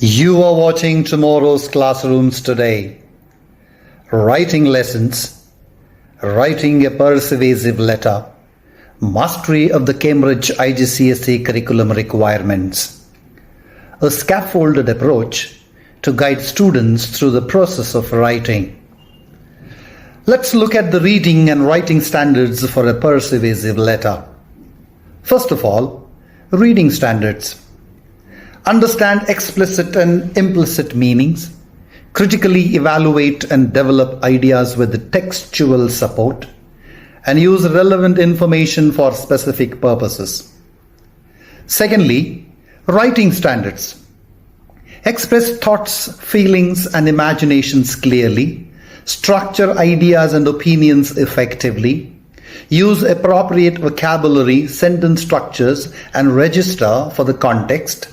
You are watching tomorrow's classrooms today. Writing lessons, writing a persuasive letter, mastery of the Cambridge IGCSE curriculum requirements. A scaffolded approach to guide students through the process of writing. Let's look at the reading and writing standards for a persuasive letter. First of all, reading standards. Understand explicit and implicit meanings. Critically evaluate and develop ideas with textual support. And use relevant information for specific purposes. Secondly, writing standards. Express thoughts, feelings, and imaginations clearly. Structure ideas and opinions effectively. Use appropriate vocabulary, sentence structures, and register for the context.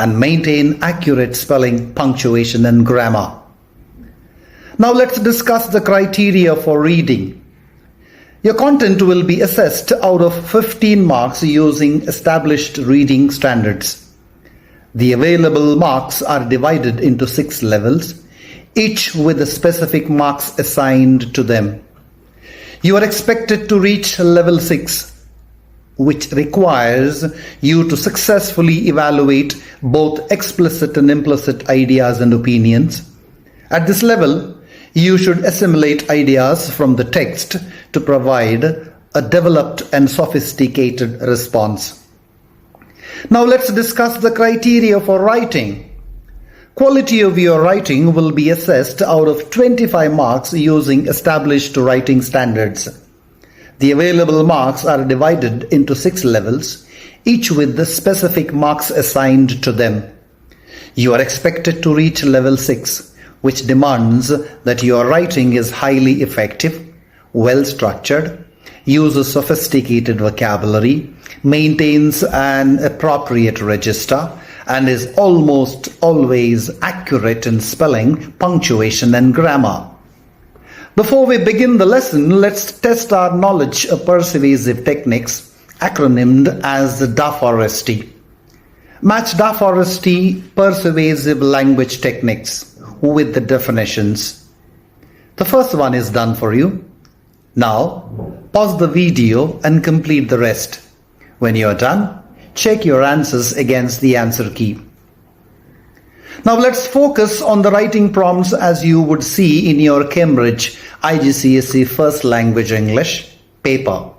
And maintain accurate spelling, punctuation, and grammar. Now let's discuss the criteria for reading. Your content will be assessed out of 15 marks using established reading standards. The available marks are divided into 6 levels, each with specific marks assigned to them. You are expected to reach level 6, which requires you to successfully evaluate both explicit and implicit ideas and opinions. At this level, you should assimilate ideas from the text to provide a developed and sophisticated response. Now let's discuss the criteria for writing. Quality of your writing will be assessed out of 25 marks using established writing standards. The available marks are divided into 6 levels, each with the specific marks assigned to them. You are expected to reach level 6, which demands that your writing is highly effective, well-structured, uses sophisticated vocabulary, maintains an appropriate register, and is almost always accurate in spelling, punctuation, and grammar. Before we begin the lesson, let's test our knowledge of persuasive techniques, acronymed as DAFRST. Match DAFRST persuasive language techniques with the definitions. The first one is done for you. Now, pause the video and complete the rest. When you are done, check your answers against the answer key. Now let's focus on the writing prompts as you would see in your Cambridge IGCSE First Language English paper.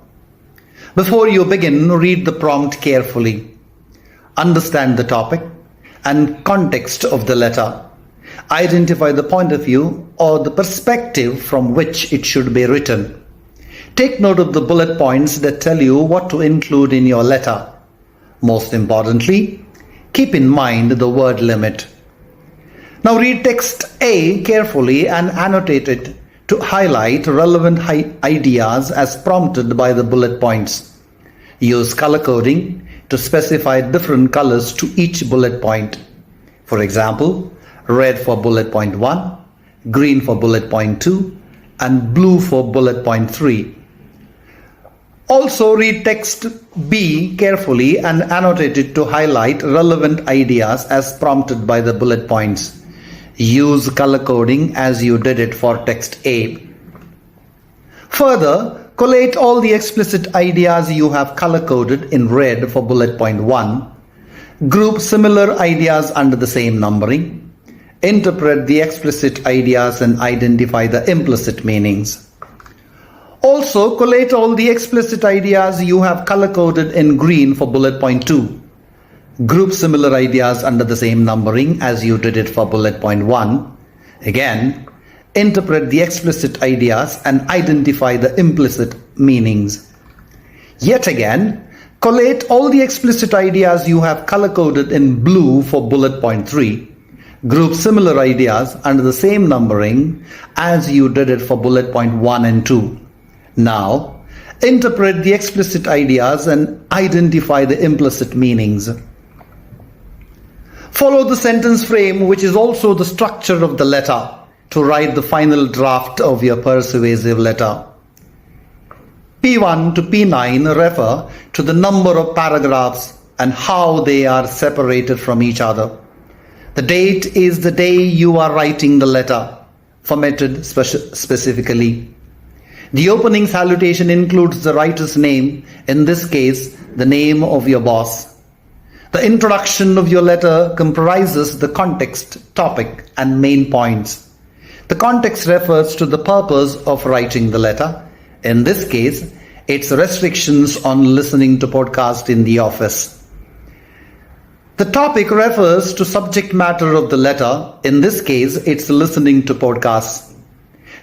Before you begin, read the prompt carefully. Understand the topic and context of the letter. Identify the point of view or the perspective from which it should be written. Take note of the bullet points that tell you what to include in your letter. Most importantly, keep in mind the word limit. Now read text A carefully and annotate it to highlight relevant ideas as prompted by the bullet points. Use color coding to specify different colors to each bullet point. For example, red for bullet point 1, green for bullet point 2, and blue for bullet point 3. Also read text B carefully and annotate it to highlight relevant ideas as prompted by the bullet points. Use color coding as you did it for text A. Further, collate all the explicit ideas you have color coded in red for bullet point 1. Group similar ideas under the same numbering. Interpret the explicit ideas and identify the implicit meanings. Also, collate all the explicit ideas you have color coded in green for bullet point 2. Group similar ideas under the same numbering as you did it for bullet point 1. Again, interpret the explicit ideas and identify the implicit meanings. Yet again, collate all the explicit ideas you have color coded in blue for bullet point 3. Group similar ideas under the same numbering as you did it for bullet point 1 and 2. Now, interpret the explicit ideas and identify the implicit meanings. Follow the sentence frame, which is also the structure of the letter, to write the final draft of your persuasive letter. P1 to P9 refer to the number of paragraphs and how they are separated from each other. The date is the day you are writing the letter, formatted specifically. The opening salutation includes the writer's name, in this case, the name of your boss. The introduction of your letter comprises the context, topic, and main points. The context refers to the purpose of writing the letter. In this case, it's restrictions on listening to podcasts in the office. The topic refers to subject matter of the letter. In this case, it's listening to podcasts.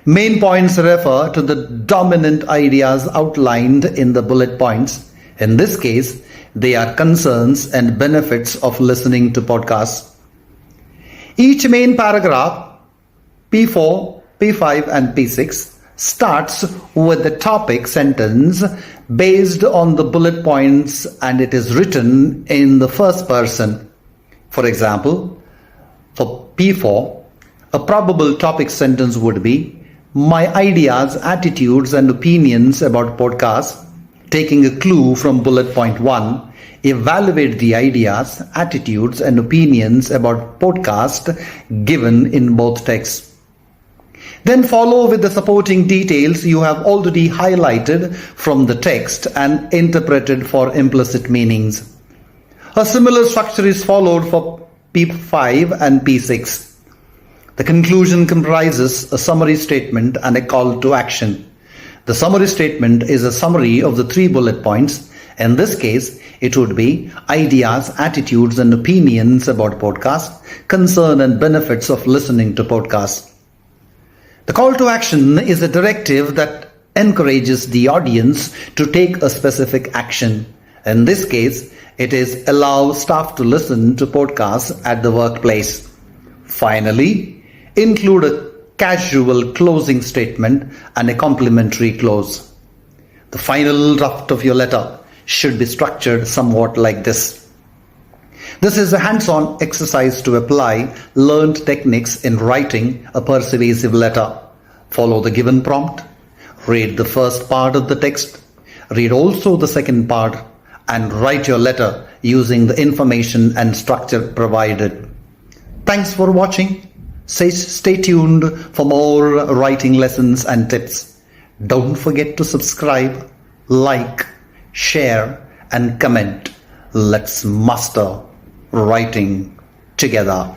Main points refer to the dominant ideas outlined in the bullet points. In this case, they are concerns and benefits of listening to podcasts. Each main paragraph, P4, P5, and P6, starts with the topic sentence based on the bullet points, and it is written in the first person. For example, for P4, a probable topic sentence would be, my ideas, attitudes, and opinions about podcasts. Taking a clue from bullet point 1, evaluate the ideas, attitudes, and opinions about podcast given in both texts. Then follow with the supporting details you have already highlighted from the text and interpreted for implicit meanings. A similar structure is followed for P5 and P6. The conclusion comprises a summary statement and a call to action. The summary statement is a summary of the 3 bullet points. In this case, it would be ideas, attitudes, and opinions about podcasts, concern and benefits of listening to podcasts. The call to action is a directive that encourages the audience to take a specific action. In this case, it is allow staff to listen to podcasts at the workplace. Finally, include a casual closing statement and a complimentary close. The final draft of your letter should be structured somewhat like this. This is a hands-on exercise to apply learned techniques in writing a persuasive letter. Follow the given prompt, read the first part of the text, read also the second part, and write your letter using the information and structure provided. Thanks for watching. Stay tuned for more writing lessons and tips. Don't forget to subscribe, like, share, and comment. Let's master writing together.